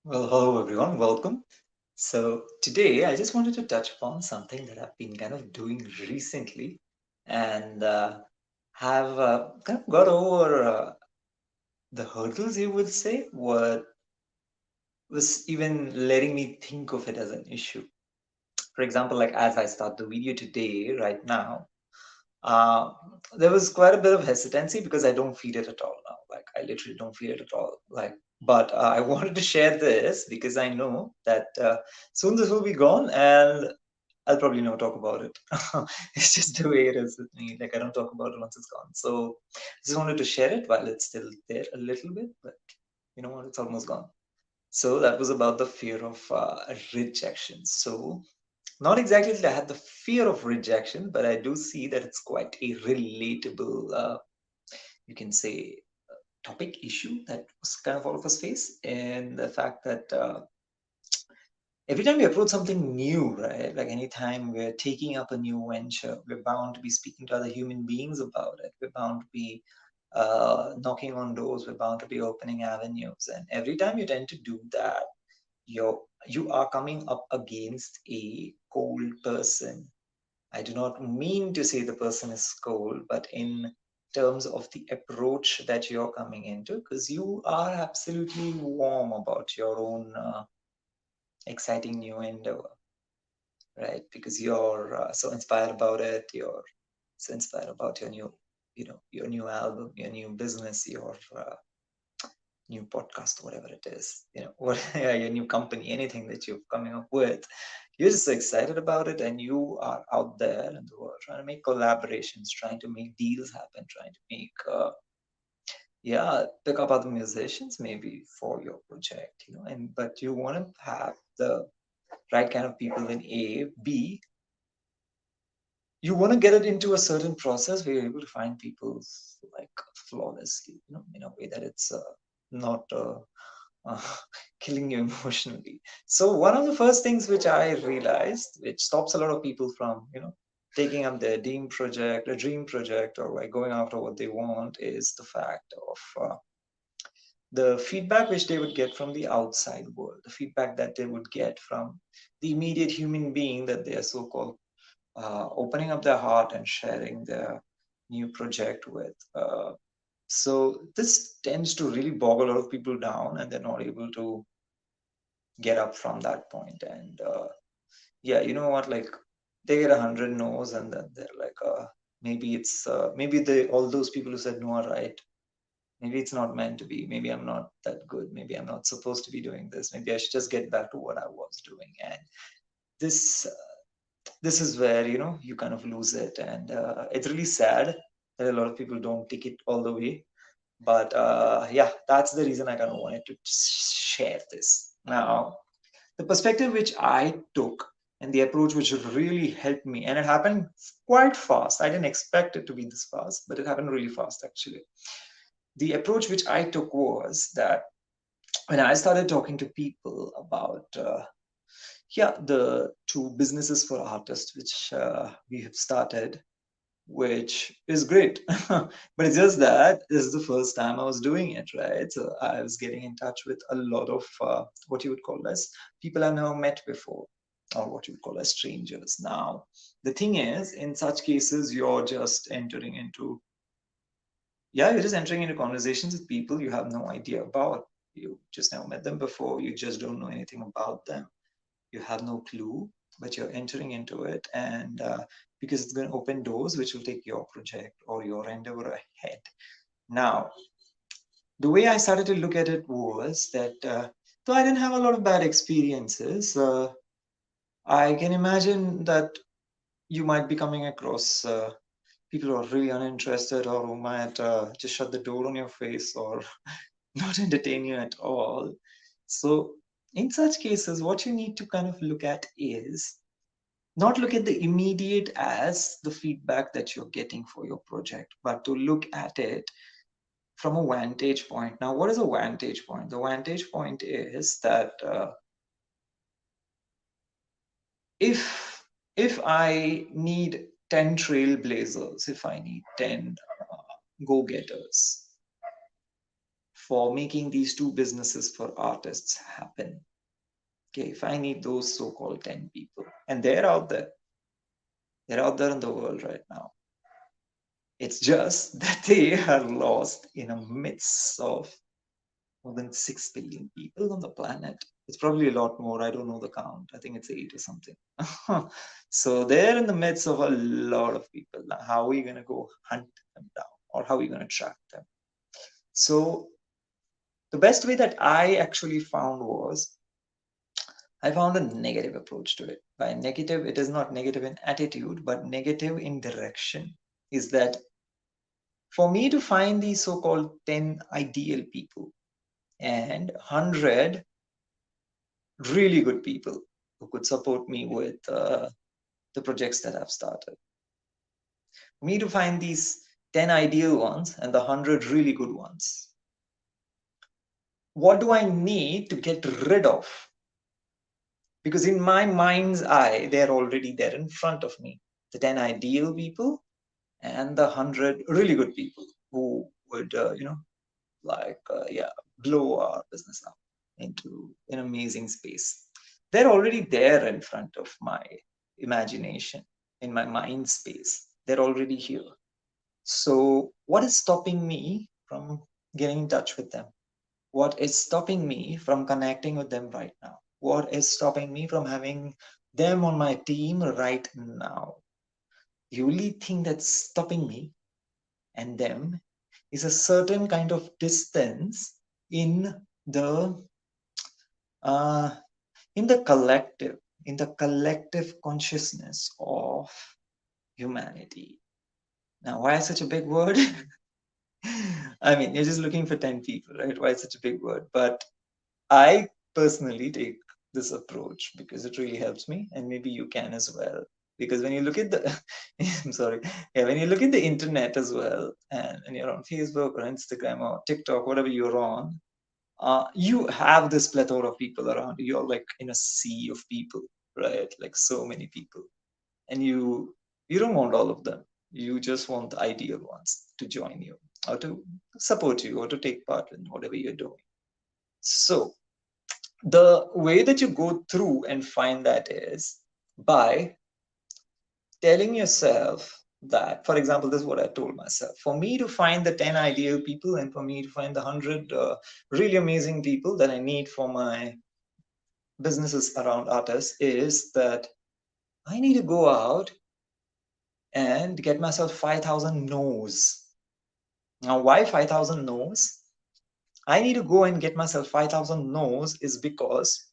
Well, hello everyone, welcome. So, today I just wanted to touch upon something that I've been kind of doing recently and have kind of got over the hurdles, you would say, what was even letting me think of it as an issue. For example, like as I start the video today, right now, uh, there was quite a bit of hesitancy because I don't feel it at all now. Like I literally don't feel it at all. But I wanted to share this because I know that soon this will be gone, and I'll probably never talk about it. It's just the way it is with me. Like I don't talk about it once it's gone. So I just wanted to share it while it's still there a little bit, but you know what? It's almost gone. So that was about the fear of rejection. So not exactly that I had the fear of rejection, but I do see that it's quite a relatable, you can say, topic issue that was kind of all of us face, and the fact that every time we approach something new, right? Like anytime we're taking up a new venture, we're bound to be speaking to other human beings about it. We're bound to be knocking on doors. We're bound to be opening avenues, and every time you tend to do that, you are coming up against a cold person. I do not mean to say the person is cold, but in terms of the approach that you're coming into, because you are absolutely warm about your own exciting new endeavor, right? Because you're so inspired about it, you're so inspired about your new, your new album, your new business, your new podcast, whatever it is, what your new company, anything that you're coming up with, you're just so excited about it, and you are out there in the world trying to make collaborations, trying to make deals happen, trying to make yeah, pick up other musicians maybe for your project, and but you want to have the right kind of people in A. B, you want to get it into a certain process where you're able to find people like flawlessly, in a way that it's not uh, killing you emotionally. So one of the first things which I realized, which stops a lot of people from, taking up their dream project, or like going after what they want, is the fact of the feedback which they would get from the outside world, the feedback that they would get from the immediate human being that they are so-called opening up their heart and sharing their new project with. So this tends to really bog a lot of people down, and they're not able to get up from that point. And yeah, you know what? Like they get 100 no's, and then they're like, maybe they all those people who said no are right. Maybe it's not meant to be. Maybe I'm not that good. Maybe I'm not supposed to be doing this. Maybe I should just get back to what I was doing. And this this is where you kind of lose it, and it's really sad that a lot of people don't take it all the way. But yeah, that's the reason I kind of wanted to share this. Now, the perspective which I took and the approach which really helped me, and it happened quite fast. I didn't expect it to be this fast, but it happened really fast actually. The approach which I took was that when I started talking to people about yeah, the two businesses for artists which we have started, which is great. But it's just that this is the first time I was doing it, right? So I was getting in touch with a lot of what you would call as people I've never met before, or what you would call as strangers. Now, the thing is, in such cases, you're just entering into conversations with people you have no idea about. You just never met them before. You just don't know anything about them. You have no clue, but you're entering into it, and because it's going to open doors which will take your project or your endeavor ahead. Now, the way I started to look at it was that though I didn't have a lot of bad experiences, I can imagine that you might be coming across people who are really uninterested, or who might just shut the door on your face, or not entertain you at all. So in such cases, what you need to kind of look at is not look at the immediate as the feedback that you're getting for your project, but to look at it from a vantage point. Now, what is a vantage point? The vantage point is that if I need 10 trailblazers, if I need 10 go-getters for making these two businesses for artists happen. Okay, if I need those so-called 10 people, and they're out there in the world right now. It's just that they are lost in a midst of more than 6 billion people on the planet. It's probably a lot more. I don't know the count. I think it's 8 or something. So they're in the midst of a lot of people. Now, how are we going to go hunt them down? Or how are we going to track them? So the best way that I actually found was I found a negative approach to it. By negative, it is not negative in attitude, but negative in direction. Is that for me to find these so-called 10 ideal people and 100 really good people who could support me with the projects that I've started. For me to find these 10 ideal ones and the 100 really good ones, what do I need to get rid of? Because in my mind's eye, they're already there in front of me. The 10 ideal people and the 100 really good people who would, yeah, blow our business up into an amazing space. They're already there in front of my imagination, in my mind space. They're already here. So, what is stopping me from getting in touch with them? What is stopping me from connecting with them right now? What is stopping me from having them on my team right now? The only thing that's stopping me and them is a certain kind of distance in the uh, in the collective consciousness of humanity. Now, why such a big word? I mean, you're just looking for 10 people, right? Why such a big word? But I personally take this approach because it really helps me, and maybe you can as well. Because when you look at the, I'm sorry, yeah, when you look at the internet as well, and you're on Facebook or Instagram or TikTok, whatever you're on, you have this plethora of people around you. You're like in a sea of people, right? Like so many people, and you don't want all of them. You just want the ideal ones to join you or to support you or to take part in whatever you're doing. So the way that you go through and find that is by telling yourself that, for example, this is what I told myself. For me to find the 10 ideal people and for me to find the 100 really amazing people that I need for my businesses around artists is that I need to go out and get myself 5,000 no's. Now, why 5,000 no's? I need to go and get myself 5,000 no's is because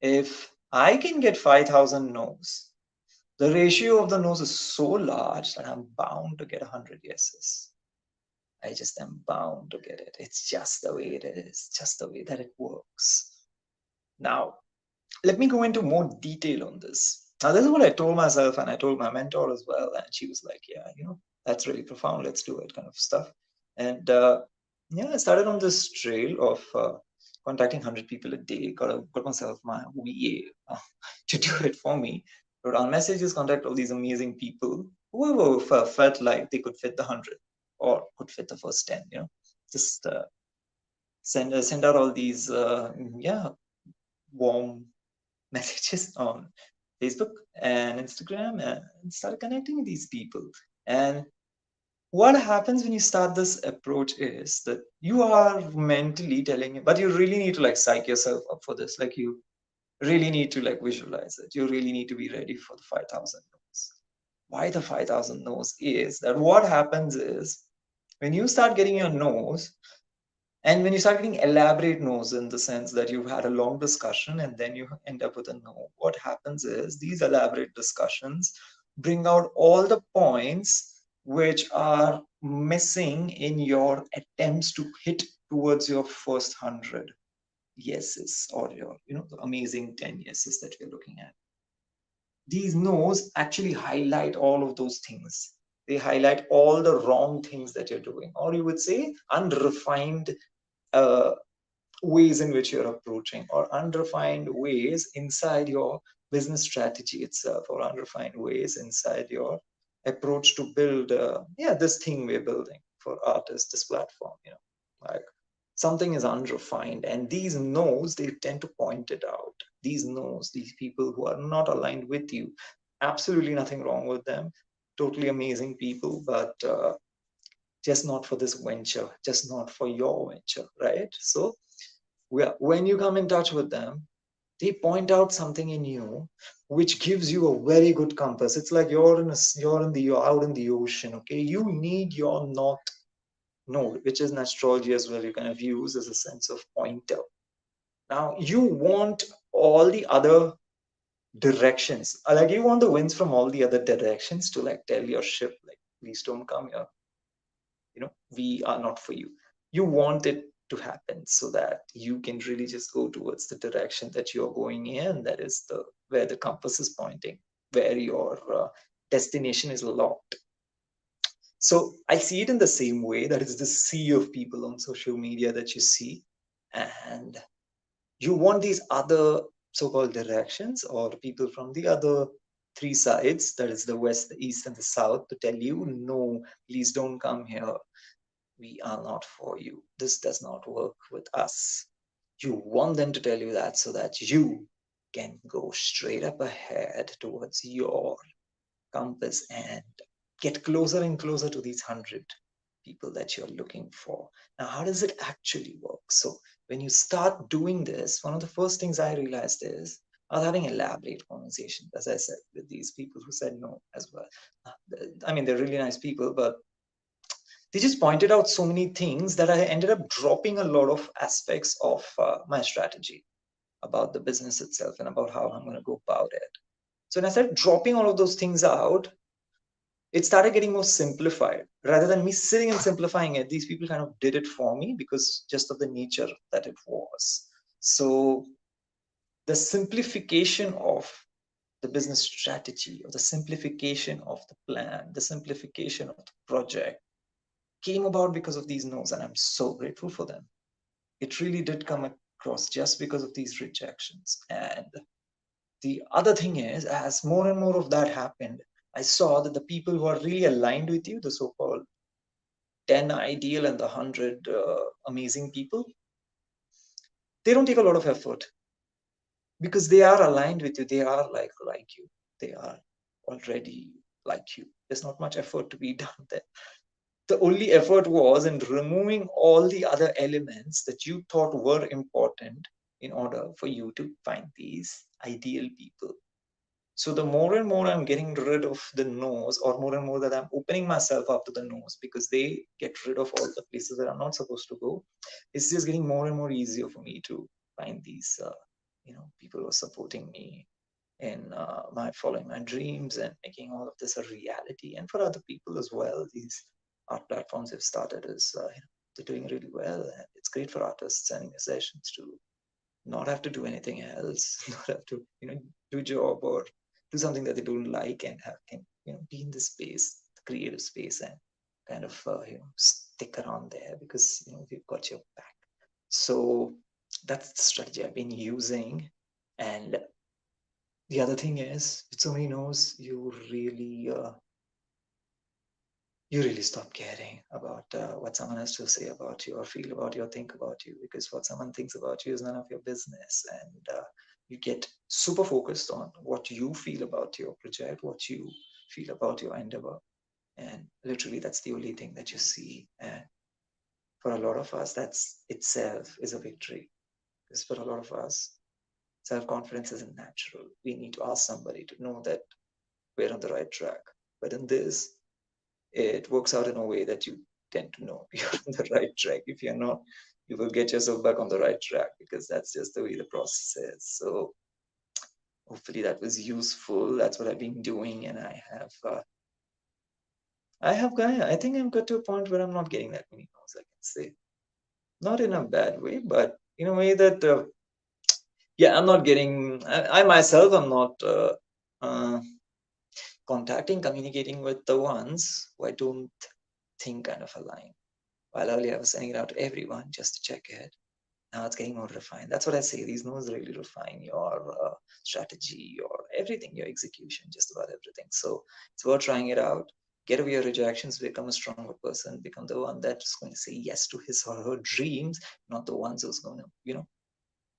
if I can get 5,000 no's, the ratio of the no's is so large that I'm bound to get 100 yeses. I just am bound to get it. It's just the way it is, just the way that it works. Now, let me go into more detail on this. Now, this is what I told myself, and I told my mentor as well. And she was like, yeah, that's really profound. Let's do it, kind of stuff. And yeah, I started on this trail of contacting 100 people a day. Got myself my VA to do it for me. Wrote on messages, contact all these amazing people, whoever felt like they could fit the 100 or could fit the first 10. Just send out all these warm messages on Facebook and Instagram and start connecting with these people. And what happens when you start this approach is that you are mentally telling, but you really need to like psych yourself up for this. Like you really need to like visualize it. You really need to be ready for the 5,000 no's. Why the 5,000 no's is that what happens is when you start getting your no's, and when you start getting elaborate no's in the sense that you've had a long discussion and then you end up with a no, what happens is these elaborate discussions bring out all the points which are missing in your attempts to hit towards your first 100 yeses or your, the amazing 10 yeses that you're looking at. These no's actually highlight all of those things. They highlight all the wrong things that you're doing, or you would say unrefined uh, ways in which you're approaching, or unrefined ways inside your business strategy itself, or unrefined ways inside your approach to build this thing we're building for artists, this platform, Like something is unrefined, and these no's, they tend to point it out. These no's, these people who are not aligned with you, absolutely nothing wrong with them. Totally amazing people, but just not for this venture, just not for your venture, right? So when you come in touch with them, they point out something in you which gives you a very good compass. It's like you're out in the ocean. Okay, you need your north node, which is in astrology as well. You kind of use as a sense of pointer. Now you want all the other directions, like you want the winds from all the other directions to like tell your ship, like, please don't come here. We are not for you. You want it to happen so that you can really just go towards the direction that you're going in. That is the where the compass is pointing, where your destination is locked. So I see it in the same way. That is the sea of people on social media that you see, and you want these other so-called directions or people from the other three sides, that is the west, the east, and the south, to tell you, no, please don't come here. We are not for you. This does not work with us. You want them to tell you that so that you can go straight up ahead towards your compass and get closer and closer to these 100 people that you're looking for. Now, how does it actually work? So, when you start doing this, one of the first things I realized is I was having elaborate conversations, as I said, with these people who said no as well. I mean, they're really nice people, but they just pointed out so many things that I ended up dropping a lot of aspects of my strategy about the business itself and about how I'm going to go about it. So when I started dropping all of those things out, it started getting more simplified. Rather than me sitting and simplifying it, these people kind of did it for me because just of the nature that it was. So the simplification of the business strategy, or the simplification of the plan, the simplification of the project came about because of these no's, and I'm so grateful for them. It really did come across just because of these rejections. And the other thing is, as more and more of that happened, I saw that the people who are really aligned with you, the so-called 10 ideal and the 100 amazing people, they don't take a lot of effort because they are aligned with you. They are like you. They are already like you. There's not much effort to be done there. The only effort was in removing all the other elements that you thought were important in order for you to find these ideal people. So the more and more I'm getting rid of the no's, or more and more that I'm opening myself up to the no's, because they get rid of all the places that I'm not supposed to go, it's just getting more and more easier for me to find these, people who are supporting me in my following my dreams and making all of this a reality. And for other people as well, these art platforms have started as they're doing really well, and it's great for artists and musicians to not have to do anything else, not have to do a job or do something that they don't like, and can be in this space, the creative space, and kind of stick around there because we've got your back. So that's the strategy I've been using. And the other thing is, with so many no's, you really stop caring about what someone has to say about you or feel about you or think about you, because what someone thinks about you is none of your business. And you get super focused on what you feel about your project, what you feel about your endeavor. And literally, that's the only thing that you see. And for a lot of us, that's itself is a victory. Because for a lot of us, self-confidence isn't natural. We need to ask somebody to know that we're on the right track. But in this, it works out in a way that you tend to know you're on the right track. If you're not, you will get yourself back on the right track, because that's just the way the process is. So hopefully that was useful. That's what I've been doing, and I think I'm got to a point where I'm not getting that many no's, I can say. Not in a bad way, but in a way that yeah, I'm not getting. I myself am not contacting, communicating with the ones who I don't think kind of align. While earlier I was sending it out to everyone just to check it. Now it's getting more refined. That's what I say. These nodes really refine your strategy, your everything, your execution, just about everything. So it's worth trying it out. get over your rejections, become a stronger person, become the one that's going to say yes to his or her dreams, not the ones who's going to,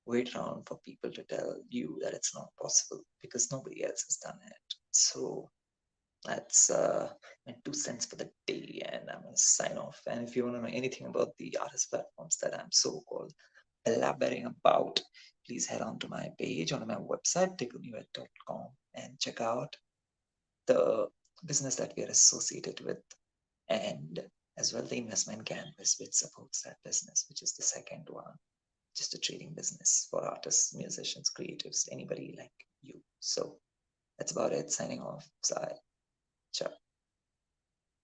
wait around for people to tell you that it's not possible because nobody else has done it. So that's my 2 cents for the day, and I'm going to sign off. And if you want to know anything about the artist platforms that I'm so called elaborating about, please head on to my page on my website, ticklenuet.com, and check out the business that we are associated with, and as well the investment canvas which supports that business, which is the second one, just a trading business for artists, musicians, creatives, anybody like you. So that's about it. Signing off. Sai. Ciao.